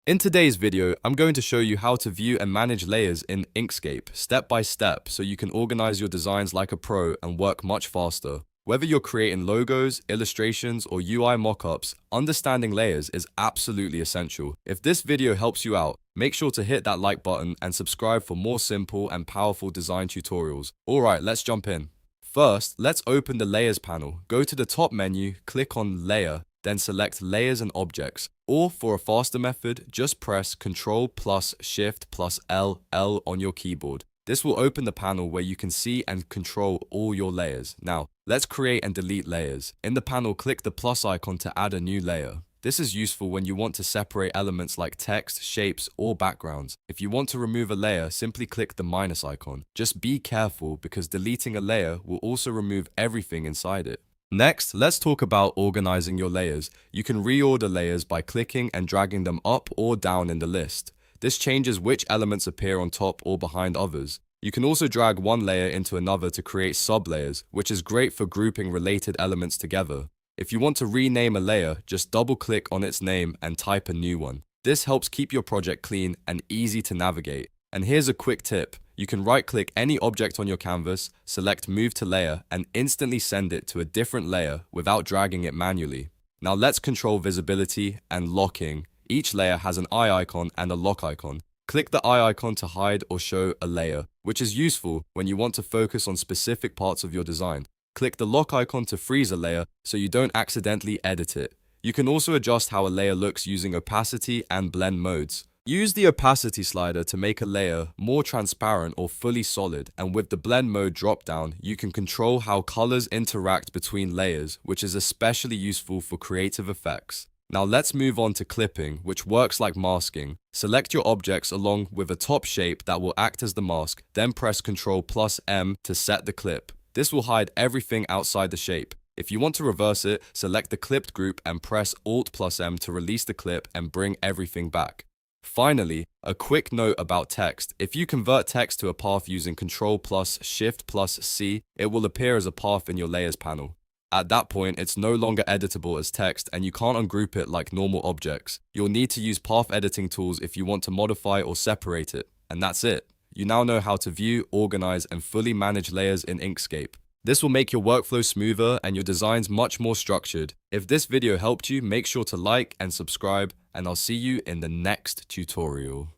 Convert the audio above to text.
In today's video, I'm going to show you how to view and manage layers in Inkscape step by step so you can organize your designs like a pro and work much faster. Whether you're creating logos, illustrations, or UI mockups, understanding layers is absolutely essential. If this video helps you out, make sure to hit that like button and subscribe for more simple and powerful design tutorials. Alright, let's jump in. First, let's open the Layers panel. Go to the top menu, click on Layer, then select Layers and Objects. Or for a faster method, just press Ctrl plus Shift plus L on your keyboard. This will open the panel where you can see and control all your layers. Now, let's create and delete layers. In the panel, click the plus icon to add a new layer. This is useful when you want to separate elements like text, shapes, or backgrounds. If you want to remove a layer, simply click the minus icon. Just be careful because deleting a layer will also remove everything inside it. Next, let's talk about organizing your layers. You can reorder layers by clicking and dragging them up or down in the list. This changes which elements appear on top or behind others. You can also drag one layer into another to create sub-layers, which is great for grouping related elements together. If you want to rename a layer, just double-click on its name and type a new one. This helps keep your project clean and easy to navigate. And here's a quick tip. You can right-click any object on your canvas, select Move to Layer, and instantly send it to a different layer without dragging it manually. Now let's control visibility and locking. Each layer has an eye icon and a lock icon. Click the eye icon to hide or show a layer, which is useful when you want to focus on specific parts of your design. Click the lock icon to freeze a layer so you don't accidentally edit it. You can also adjust how a layer looks using opacity and blend modes. Use the opacity slider to make a layer more transparent or fully solid, and with the blend mode drop-down, you can control how colors interact between layers, which is especially useful for creative effects. Now let's move on to clipping, which works like masking. Select your objects along with a top shape that will act as the mask, then press Ctrl plus M to set the clip. This will hide everything outside the shape. If you want to reverse it, select the clipped group and press Alt plus M to release the clip and bring everything back. Finally, a quick note about text. If you convert text to a path using Ctrl plus Shift plus C, it will appear as a path in your Layers panel. At that point, it's no longer editable as text and you can't ungroup it like normal objects. You'll need to use path editing tools if you want to modify or separate it. And that's it. You now know how to view, organize, and fully manage layers in Inkscape. This will make your workflow smoother and your designs much more structured. If this video helped you, make sure to like and subscribe, and I'll see you in the next tutorial.